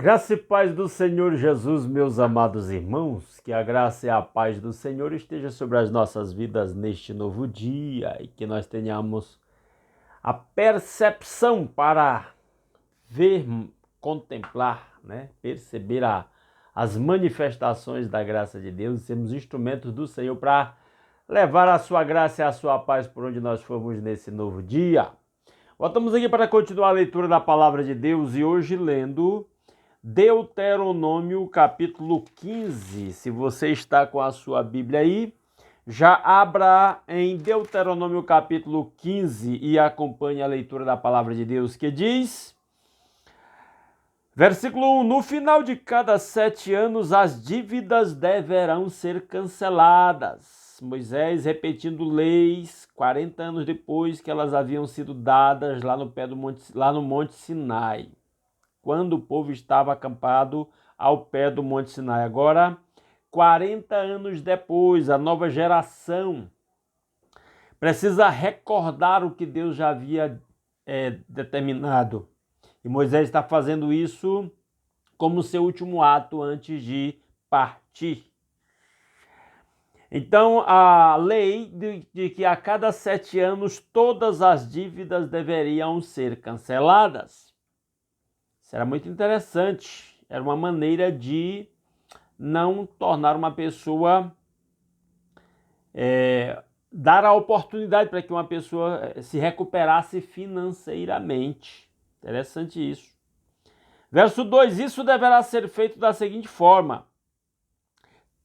Graça e paz do Senhor Jesus, meus amados irmãos, que a graça e a paz do Senhor esteja sobre as nossas vidas neste novo dia e que nós tenhamos a percepção para ver, contemplar, perceber as manifestações da graça de Deus e sermos instrumentos do Senhor para levar a sua graça e a sua paz por onde nós formos nesse novo dia. Voltamos aqui para continuar a leitura da palavra de Deus e hoje lendo Deuteronômio capítulo 15. Se você está com a sua Bíblia aí, já abra em Deuteronômio capítulo 15 e acompanhe a leitura da palavra de Deus que diz... Versículo 1: No final de cada 7 anos as dívidas deverão ser canceladas. Moisés repetindo leis 40 anos depois que elas haviam sido dadas lá no Monte Sinai, quando o povo estava acampado ao pé do Monte Sinai. Agora, 40 anos depois, a nova geração precisa recordar o que Deus já havia determinado. E Moisés está fazendo isso como seu último ato antes de partir. Então, a lei de que a cada 7 anos todas as dívidas deveriam ser canceladas. Isso era muito interessante. Era uma maneira de não tornar uma pessoa... dar a oportunidade para que uma pessoa se recuperasse financeiramente. Interessante isso. Verso 2: Isso deverá ser feito da seguinte forma: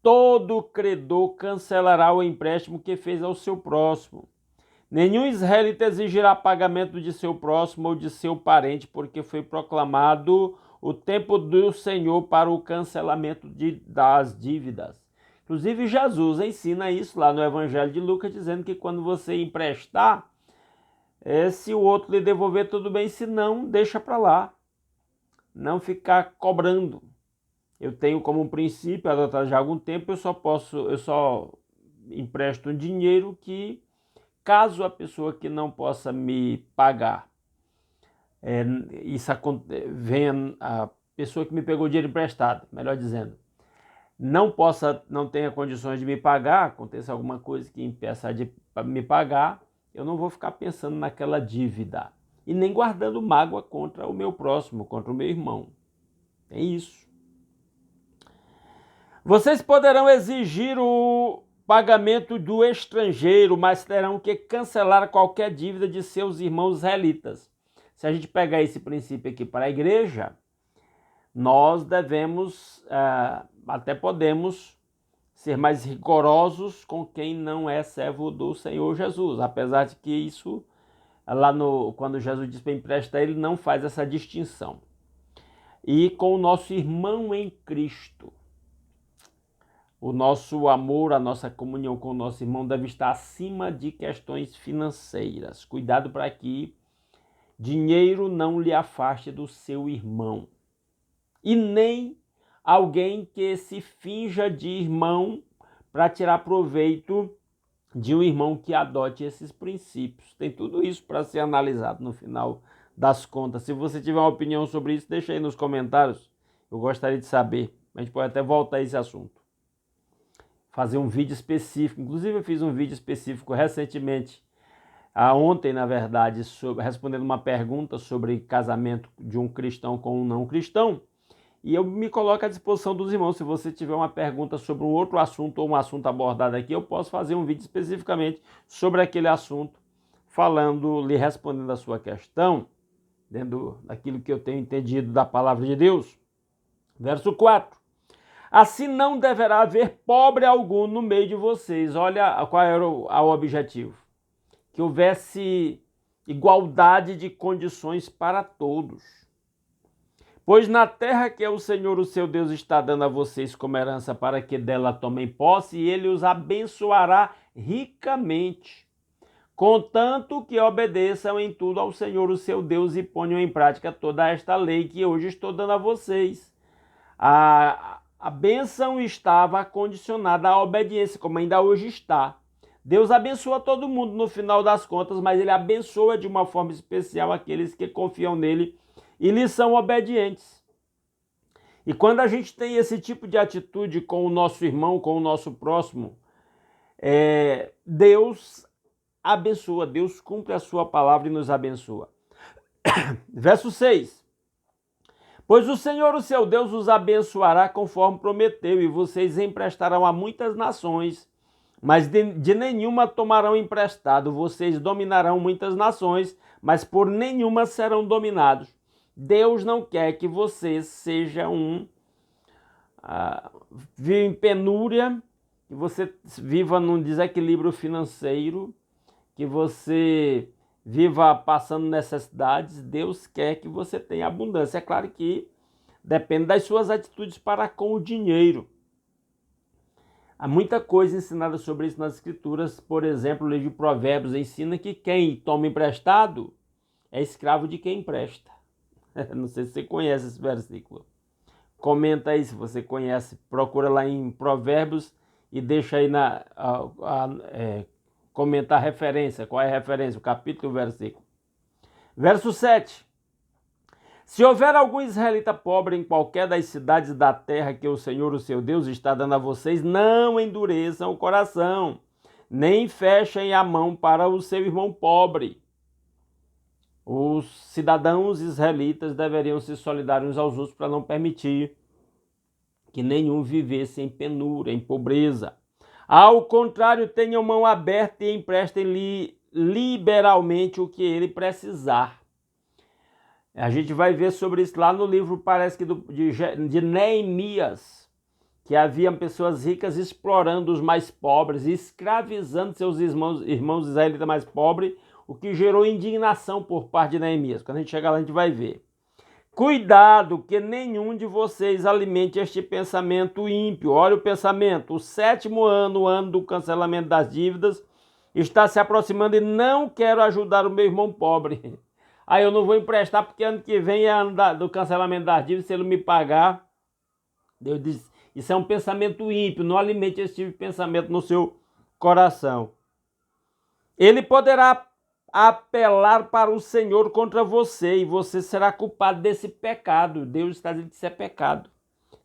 todo credor cancelará o empréstimo que fez ao seu próximo. Nenhum israelita exigirá pagamento de seu próximo ou de seu parente, porque foi proclamado o tempo do Senhor para o cancelamento das dívidas. Inclusive, Jesus ensina isso lá no Evangelho de Lucas, dizendo que quando você emprestar, se o outro lhe devolver, tudo bem, se não, deixa para lá. Não ficar cobrando. Eu tenho como princípio, adotado já há algum tempo, eu só empresto um dinheiro que, caso a pessoa que não possa me pagar, venha a pessoa que me pegou o dinheiro emprestado, melhor dizendo, não tenha condições de me pagar, aconteça alguma coisa que impeça de me pagar, eu não vou ficar pensando naquela dívida e nem guardando mágoa contra o meu próximo, contra o meu irmão. É isso. Vocês poderão exigir o pagamento do estrangeiro, mas terão que cancelar qualquer dívida de seus irmãos israelitas. Se a gente pegar esse princípio aqui para a igreja, nós devemos, até podemos ser mais rigorosos com quem não é servo do Senhor Jesus, apesar de que isso, quando Jesus diz para emprestar, ele não faz essa distinção. E com o nosso irmão em Cristo, o nosso amor, a nossa comunhão com o nosso irmão deve estar acima de questões financeiras. Cuidado para que dinheiro não lhe afaste do seu irmão. E nem alguém que se finja de irmão para tirar proveito de um irmão que adote esses princípios. Tem tudo isso para ser analisado no final das contas. Se você tiver uma opinião sobre isso, deixa aí nos comentários. Eu gostaria de saber. A gente pode até voltar a esse assunto. Fazer um vídeo específico. Inclusive eu fiz um vídeo específico recentemente, ontem na verdade, respondendo uma pergunta sobre casamento de um cristão com um não cristão. E eu me coloco à disposição dos irmãos. Se você tiver uma pergunta sobre um outro assunto ou um assunto abordado aqui, eu posso fazer um vídeo especificamente sobre aquele assunto, lhe respondendo a sua questão, dentro daquilo que eu tenho entendido da palavra de Deus. Verso 4. Assim não deverá haver pobre algum no meio de vocês. Olha qual era o objetivo. Que houvesse igualdade de condições para todos. Pois na terra que o Senhor, o seu Deus, está dando a vocês como herança para que dela tomem posse, e ele os abençoará ricamente, contanto que obedeçam em tudo ao Senhor, o seu Deus, e ponham em prática toda esta lei que hoje estou dando a vocês. A bênção estava condicionada à obediência, como ainda hoje está. Deus abençoa todo mundo no final das contas, mas ele abençoa de uma forma especial aqueles que confiam nele e lhes são obedientes. E quando a gente tem esse tipo de atitude com o nosso irmão, com o nosso próximo, Deus abençoa, Deus cumpre a sua palavra e nos abençoa. Verso 6. Pois o Senhor, o seu Deus, os abençoará conforme prometeu, e vocês emprestarão a muitas nações, mas de nenhuma tomarão emprestado. Vocês dominarão muitas nações, mas por nenhuma serão dominados. Deus não quer que você seja viva em penúria, que você viva num desequilíbrio financeiro, que você viva passando necessidades. Deus quer que você tenha abundância. É claro que depende das suas atitudes para com o dinheiro. Há muita coisa ensinada sobre isso nas Escrituras. Por exemplo, o livro de Provérbios ensina que quem toma emprestado é escravo de quem empresta. Não sei se você conhece esse versículo. Comenta aí se você conhece. Procura lá em Provérbios e deixa aí comentar a referência. Qual é a referência? O capítulo e o versículo. Verso 7. Se houver algum israelita pobre em qualquer das cidades da terra que o Senhor, o seu Deus, está dando a vocês, não endureçam o coração, nem fechem a mão para o seu irmão pobre. Os cidadãos israelitas deveriam se solidarizar uns aos outros para não permitir que nenhum vivesse em penúria, em pobreza. Ao contrário, tenham mão aberta e emprestem-lhe liberalmente o que ele precisar. A gente vai ver sobre isso lá no livro, parece que de Neemias, que havia pessoas ricas explorando os mais pobres, escravizando seus irmãos israelitas mais pobres, o que gerou indignação por parte de Neemias. Quando a gente chegar lá, a gente vai ver. Cuidado que nenhum de vocês alimente este pensamento ímpio. Olha o pensamento. O 7º ano, o ano do cancelamento das dívidas, está se aproximando e não quero ajudar o meu irmão pobre. Aí eu não vou emprestar porque ano que vem é ano do cancelamento das dívidas, se ele me pagar. Deus diz, isso é um pensamento ímpio, não alimente esse tipo de pensamento no seu coração. Ele poderá apelar para o Senhor contra você e você será culpado desse pecado. Deus está dizendo que isso é pecado.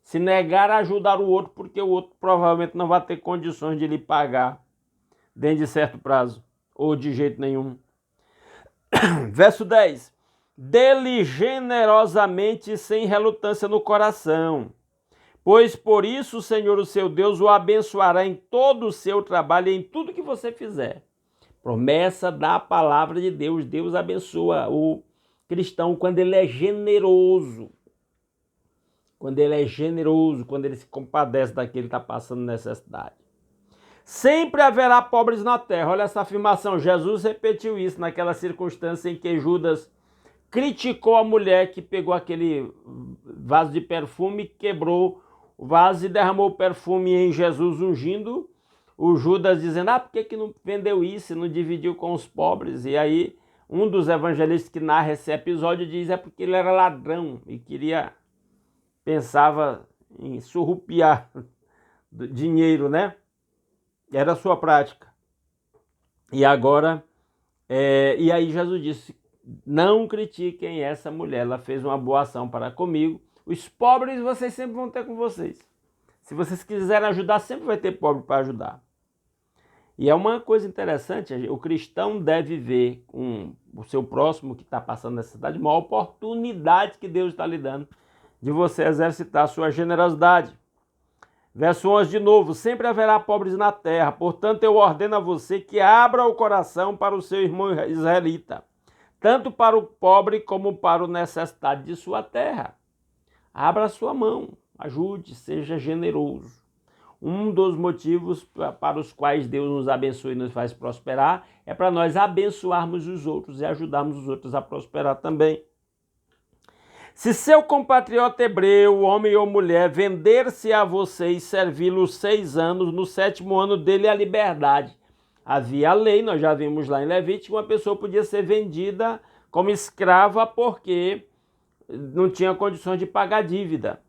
Se negar a ajudar o outro, porque o outro provavelmente não vai ter condições de lhe pagar dentro de certo prazo, ou de jeito nenhum. Verso 10. Dê-lhe generosamente sem relutância no coração, pois por isso o Senhor, o seu Deus, o abençoará em todo o seu trabalho e em tudo que você fizer. Promessa da palavra de Deus. Deus abençoa o cristão quando ele é generoso. Quando ele é generoso, quando ele se compadece daquele que está passando necessidade. Sempre haverá pobres na terra. Olha essa afirmação. Jesus repetiu isso naquela circunstância em que Judas criticou a mulher que pegou aquele vaso de perfume, quebrou o vaso e derramou o perfume em Jesus ungindo. O Judas dizendo, por que não vendeu isso e não dividiu com os pobres? E aí um dos evangelistas que narra esse episódio diz, porque ele era ladrão e pensava em surrupiar dinheiro, né? Era a sua prática. E agora, e aí Jesus disse, não critiquem essa mulher, ela fez uma boa ação para comigo. Os pobres vocês sempre vão ter com vocês. Se vocês quiserem ajudar, sempre vai ter pobre para ajudar. E é uma coisa interessante, o cristão deve ver com o seu próximo que está passando necessidade, uma oportunidade que Deus está lhe dando de você exercitar a sua generosidade. Verso 11 de novo, sempre haverá pobres na terra, portanto eu ordeno a você que abra o coração para o seu irmão israelita, tanto para o pobre como para o necessitado de sua terra. Abra a sua mão, ajude, seja generoso. Um dos motivos para os quais Deus nos abençoa e nos faz prosperar é para nós abençoarmos os outros e ajudarmos os outros a prosperar também. Se seu compatriota hebreu, homem ou mulher, vender-se a você e servi-lo 6 anos, no 7º ano dele a liberdade. Havia a lei, nós já vimos lá em Levítico, uma pessoa podia ser vendida como escrava porque não tinha condições de pagar dívida.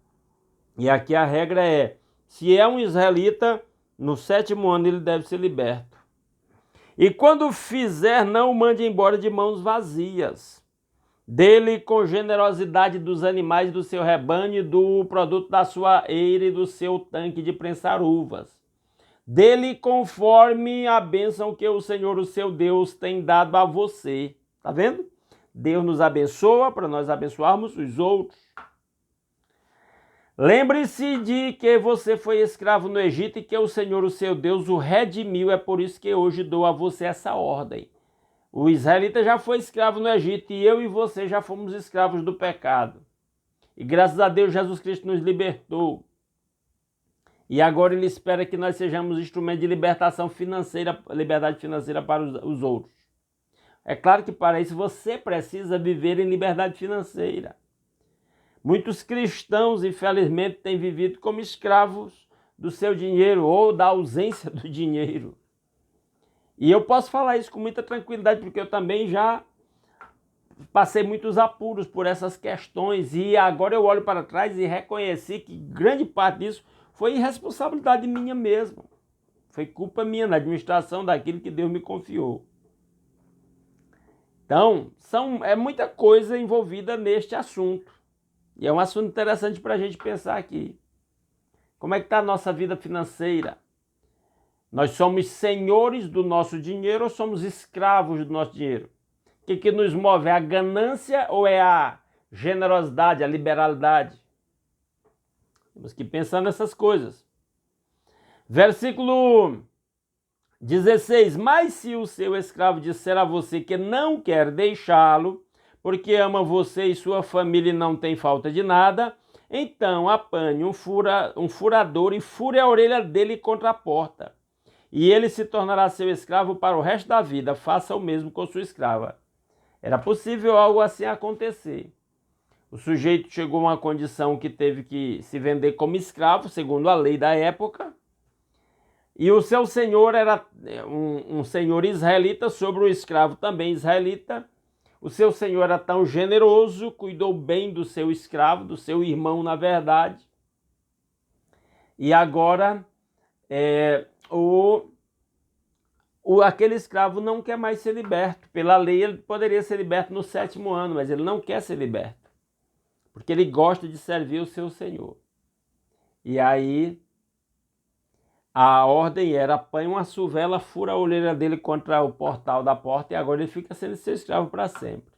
E aqui a regra é, se é um israelita, no 7º ano ele deve ser liberto. E quando fizer, não o mande embora de mãos vazias. Dele com generosidade dos animais do seu rebanho e do produto da sua eira e do seu tanque de prensar uvas. Dele conforme a bênção que o Senhor, o seu Deus, tem dado a você. Tá vendo? Deus nos abençoa para nós abençoarmos os outros. Lembre-se de que você foi escravo no Egito e que o Senhor, o seu Deus, o redimiu. É por isso que hoje dou a você essa ordem. O israelita já foi escravo no Egito e eu e você já fomos escravos do pecado. E graças a Deus Jesus Cristo nos libertou. E agora ele espera que nós sejamos instrumento de libertação financeira, liberdade financeira para os outros. É claro que para isso você precisa viver em liberdade financeira. Muitos cristãos, infelizmente, têm vivido como escravos do seu dinheiro ou da ausência do dinheiro. E eu posso falar isso com muita tranquilidade, porque eu também já passei muitos apuros por essas questões e agora eu olho para trás e reconheci que grande parte disso foi irresponsabilidade minha mesmo. Foi culpa minha na administração daquilo que Deus me confiou. Então, é muita coisa envolvida neste assunto. E é um assunto interessante para a gente pensar aqui. Como é que está a nossa vida financeira? Nós somos senhores do nosso dinheiro ou somos escravos do nosso dinheiro? O que nos move? É a ganância ou é a generosidade, a liberalidade? Temos que pensar nessas coisas. Versículo 16. Mas se o seu escravo disser a você que não quer deixá-lo, porque ama você e sua família e não tem falta de nada, então apanhe um furador e fure a orelha dele contra a porta. E ele se tornará seu escravo para o resto da vida. Faça o mesmo com sua escrava. Era possível algo assim acontecer. O sujeito chegou a uma condição que teve que se vender como escravo, segundo a lei da época. E o seu senhor era um senhor israelita sobre o escravo também israelita. O seu senhor era tão generoso, cuidou bem do seu escravo, do seu irmão, na verdade. E agora aquele escravo não quer mais ser liberto. Pela lei ele poderia ser liberto no 7º ano, mas ele não quer ser liberto, porque ele gosta de servir o seu senhor. E aí a ordem era: apanha uma suvela, fura a orelha dele contra o portal da porta, e agora ele fica sendo seu escravo para sempre.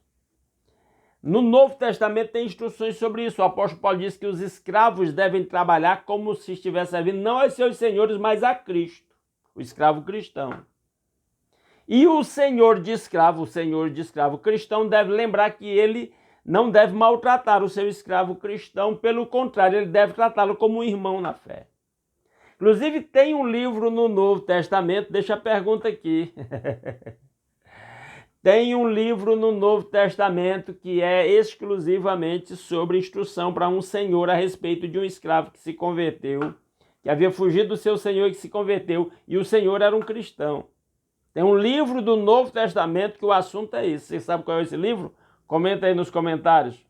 No Novo Testamento tem instruções sobre isso. O apóstolo Paulo diz que os escravos devem trabalhar como se estivessem servindo não aos seus senhores, mas a Cristo, o escravo cristão. E o senhor de escravo cristão deve lembrar que ele não deve maltratar o seu escravo cristão, pelo contrário, ele deve tratá-lo como um irmão na fé. Inclusive tem um livro no Novo Testamento, deixa a pergunta aqui. Tem um livro no Novo Testamento que é exclusivamente sobre instrução para um senhor a respeito de um escravo que se converteu, que havia fugido do seu senhor e que se converteu, e o senhor era um cristão. Tem um livro do Novo Testamento que o assunto é esse. Você sabe qual é esse livro? Comenta aí nos comentários.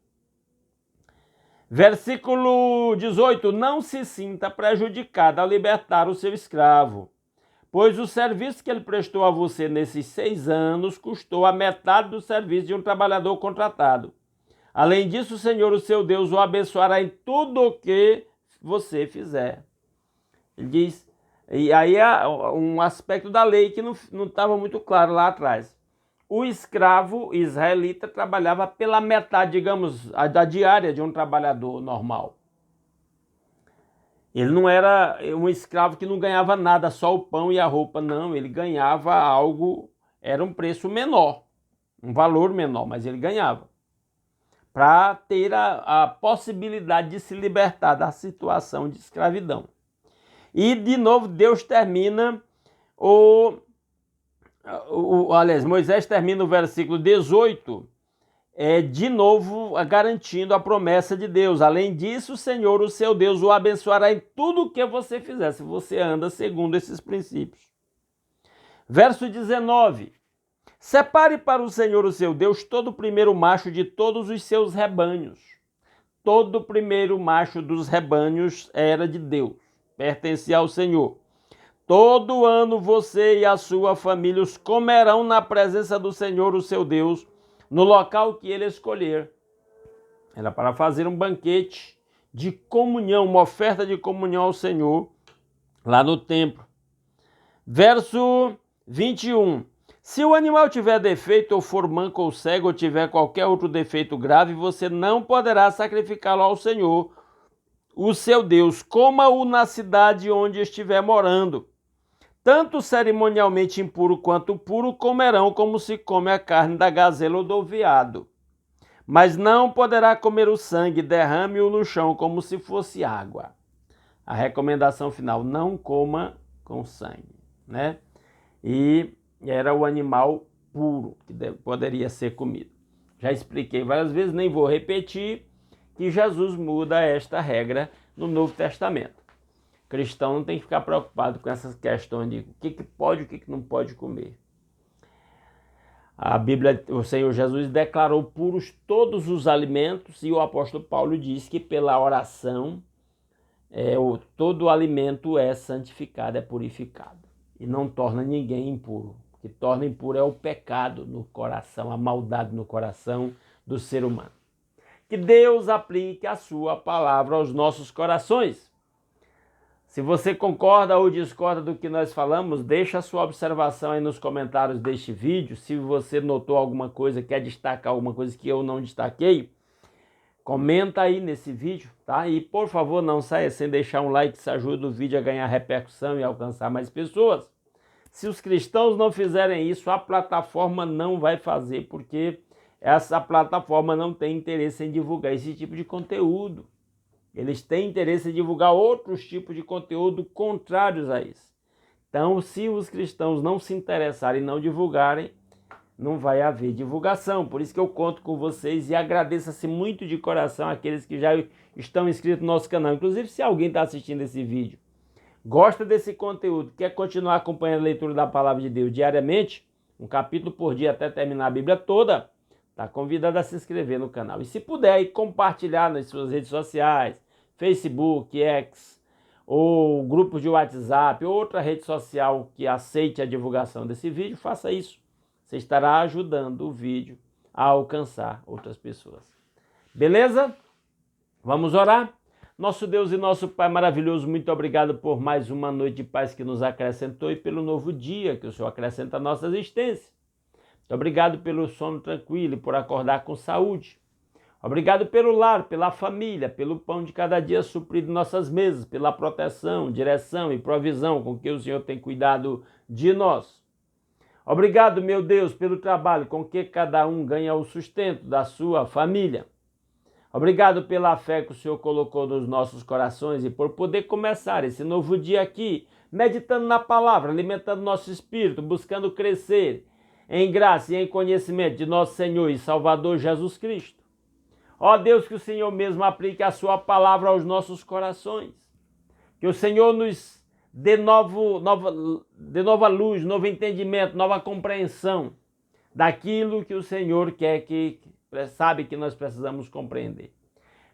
Versículo 18. Não se sinta prejudicado ao libertar o seu escravo, pois o serviço que ele prestou a você nesses 6 anos custou a metade do serviço de um trabalhador contratado. Além disso, o Senhor, o seu Deus, o abençoará em tudo o que você fizer. Ele diz, e aí é um aspecto da lei que não estava muito claro lá atrás. O escravo israelita trabalhava pela metade, digamos, da diária de um trabalhador normal. Ele não era um escravo que não ganhava nada, só o pão e a roupa, não. Ele ganhava algo, era um preço menor, um valor menor, mas ele ganhava. Para ter a possibilidade de se libertar da situação de escravidão. E, de novo, Deus termina aliás, Moisés termina o versículo 18, de novo garantindo a promessa de Deus. Além disso, o Senhor, o seu Deus, o abençoará em tudo o que você fizer, se você anda segundo esses princípios. Verso 19. Separe para o Senhor, o seu Deus, todo o primeiro macho de todos os seus rebanhos. Todo o primeiro macho dos rebanhos era de Deus, pertencia ao Senhor. Todo ano você e a sua família os comerão na presença do Senhor, o seu Deus, no local que ele escolher. Era para fazer um banquete de comunhão, uma oferta de comunhão ao Senhor lá no templo. Verso 21. Se o animal tiver defeito, ou for manco ou cego, ou tiver qualquer outro defeito grave, você não poderá sacrificá-lo ao Senhor, o seu Deus. Coma-o na cidade onde estiver morando. Tanto cerimonialmente impuro quanto puro comerão, como se come a carne da gazela ou do veado. Mas não poderá comer o sangue, derrame-o no chão como se fosse água. A recomendação final, não coma com sangue, né? E era o animal puro que poderia ser comido. Já expliquei várias vezes, nem vou repetir, que Jesus muda esta regra no Novo Testamento. O cristão não tem que ficar preocupado com essas questões de o que pode e o que não pode comer. A Bíblia, o Senhor Jesus declarou puros todos os alimentos e o apóstolo Paulo diz que pela oração todo alimento é santificado, é purificado e não torna ninguém impuro. O que torna impuro é o pecado no coração, a maldade no coração do ser humano. Que Deus aplique a sua palavra aos nossos corações. Se você concorda ou discorda do que nós falamos, deixa a sua observação aí nos comentários deste vídeo. Se você notou alguma coisa, quer destacar alguma coisa que eu não destaquei, comenta aí nesse vídeo, tá? E por favor, não saia sem deixar um like, isso ajuda o vídeo a ganhar repercussão e alcançar mais pessoas. Se os cristãos não fizerem isso, a plataforma não vai fazer, porque essa plataforma não tem interesse em divulgar esse tipo de conteúdo. Eles têm interesse em divulgar outros tipos de conteúdo contrários a isso. Então, se os cristãos não se interessarem e não divulgarem, não vai haver divulgação. Por isso que eu conto com vocês e agradeço muito de coração aqueles que já estão inscritos no nosso canal. Inclusive, se alguém está assistindo esse vídeo, gosta desse conteúdo, quer continuar acompanhando a leitura da Palavra de Deus diariamente, um capítulo por dia até terminar a Bíblia toda, está convidado a se inscrever no canal. E se puder, aí, compartilhar nas suas redes sociais, Facebook, X, ou grupos de WhatsApp, ou outra rede social que aceite a divulgação desse vídeo, faça isso. Você estará ajudando o vídeo a alcançar outras pessoas. Beleza? Vamos orar? Nosso Deus e nosso Pai maravilhoso, muito obrigado por mais uma noite de paz que nos acrescentou e pelo novo dia que o Senhor acrescenta à nossa existência. Muito obrigado pelo sono tranquilo e por acordar com saúde. Obrigado pelo lar, pela família, pelo pão de cada dia suprido em nossas mesas, pela proteção, direção e provisão com que o Senhor tem cuidado de nós. Obrigado, meu Deus, pelo trabalho com que cada um ganha o sustento da sua família. Obrigado pela fé que o Senhor colocou nos nossos corações e por poder começar esse novo dia aqui, meditando na palavra, alimentando nosso espírito, buscando crescer em graça e em conhecimento de nosso Senhor e Salvador Jesus Cristo. Ó Deus, que o Senhor mesmo aplique a sua palavra aos nossos corações. Que o Senhor nos dê nova luz, novo entendimento, nova compreensão daquilo que o Senhor quer que sabe que nós precisamos compreender.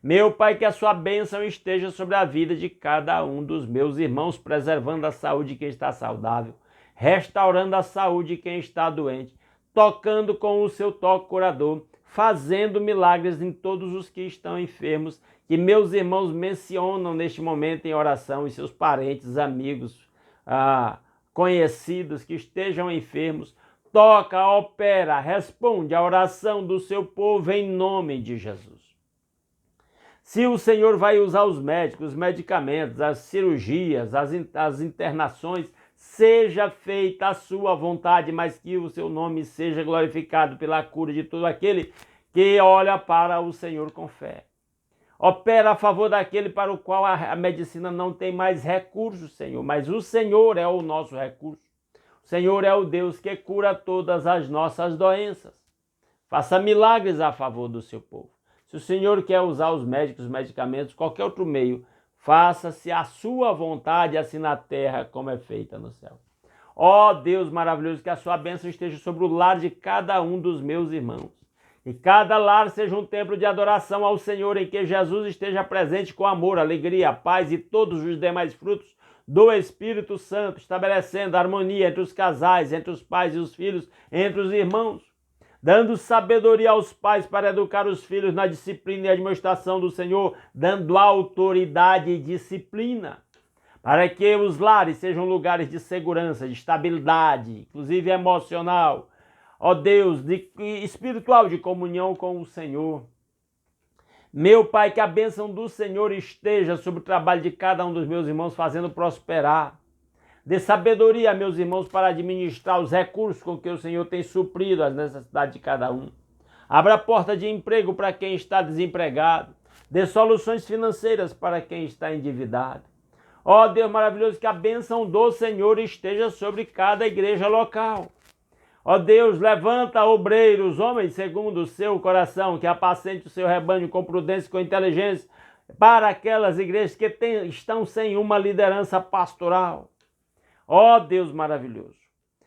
Meu Pai, que a sua bênção esteja sobre a vida de cada um dos meus irmãos, preservando a saúde de quem está saudável, restaurando a saúde de quem está doente, tocando com o seu toque curador, fazendo milagres em todos os que estão enfermos, que meus irmãos mencionam neste momento em oração, e seus parentes, amigos, conhecidos que estejam enfermos. Toca, opera, responde a oração do seu povo em nome de Jesus. Se o Senhor vai usar os médicos, os medicamentos, as cirurgias, as internações, seja feita a sua vontade, mas que o seu nome seja glorificado pela cura de todo aquele que olha para o Senhor com fé. Opera a favor daquele para o qual a medicina não tem mais recursos, Senhor, mas o Senhor é o nosso recurso. O Senhor é o Deus que cura todas as nossas doenças. Faça milagres a favor do seu povo. Se o Senhor quer usar os médicos, os medicamentos, qualquer outro meio, faça-se a sua vontade, assim na terra como é feita no céu. Ó Deus maravilhoso, que a sua bênção esteja sobre o lar de cada um dos meus irmãos. E cada lar seja um templo de adoração ao Senhor, em que Jesus esteja presente com amor, alegria, paz e todos os demais frutos do Espírito Santo, estabelecendo harmonia entre os casais, entre os pais e os filhos, entre os irmãos. dando sabedoria aos pais para educar os filhos na disciplina e administração do Senhor, dando autoridade e disciplina, para que os lares sejam lugares de segurança, de estabilidade, inclusive emocional, ó Deus, espiritual, de comunhão com o Senhor. Meu Pai, que a bênção do Senhor esteja sobre o trabalho de cada um dos meus irmãos, fazendo prosperar. Dê sabedoria a meus irmãos para administrar os recursos com que o Senhor tem suprido as necessidades de cada um. Abra a porta de emprego para quem está desempregado. Dê soluções financeiras para quem está endividado. Ó Deus maravilhoso, que a bênção do Senhor esteja sobre cada igreja local. Ó Deus, levanta obreiros, homens segundo o seu coração, que apacente o seu rebanho com prudência e com inteligência, para aquelas igrejas que estão sem uma liderança pastoral. Ó Deus maravilhoso,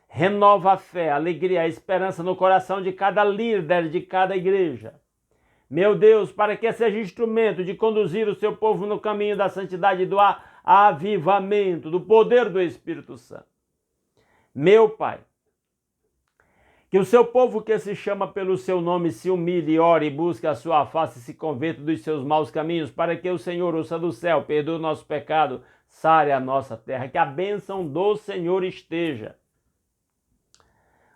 renova a fé, a alegria, a esperança no coração de cada líder, de cada igreja. Meu Deus, para que seja instrumento de conduzir o seu povo no caminho da santidade e do avivamento, do poder do Espírito Santo. Meu Pai, que o seu povo que se chama pelo seu nome se humilhe, ore, busque a sua face e se converta dos seus maus caminhos, para que o Senhor, ouça do céu, perdoe o nosso pecado, sare a nossa terra, que a bênção do Senhor esteja.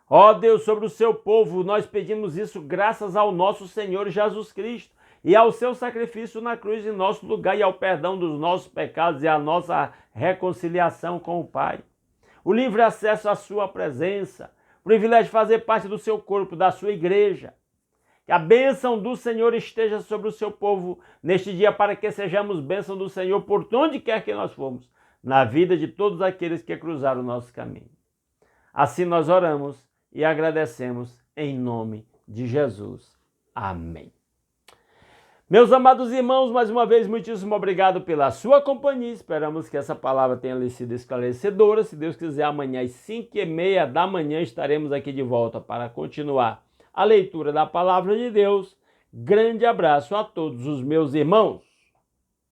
Ó Deus, sobre o seu povo, nós pedimos isso graças ao nosso Senhor Jesus Cristo e ao seu sacrifício na cruz em nosso lugar e ao perdão dos nossos pecados e à nossa reconciliação com o Pai. O livre acesso à sua presença, o privilégio de fazer parte do seu corpo, da sua igreja. Que a bênção do Senhor esteja sobre o seu povo neste dia, para que sejamos bênção do Senhor por onde quer que nós formos, na vida de todos aqueles que cruzaram o nosso caminho. Assim nós oramos e agradecemos em nome de Jesus. Amém. Meus amados irmãos, mais uma vez, muitíssimo obrigado pela sua companhia. Esperamos que essa palavra tenha lhe sido esclarecedora. Se Deus quiser, amanhã às 5h30 da manhã estaremos aqui de volta para continuar a leitura da palavra de Deus. Grande abraço a todos os meus irmãos.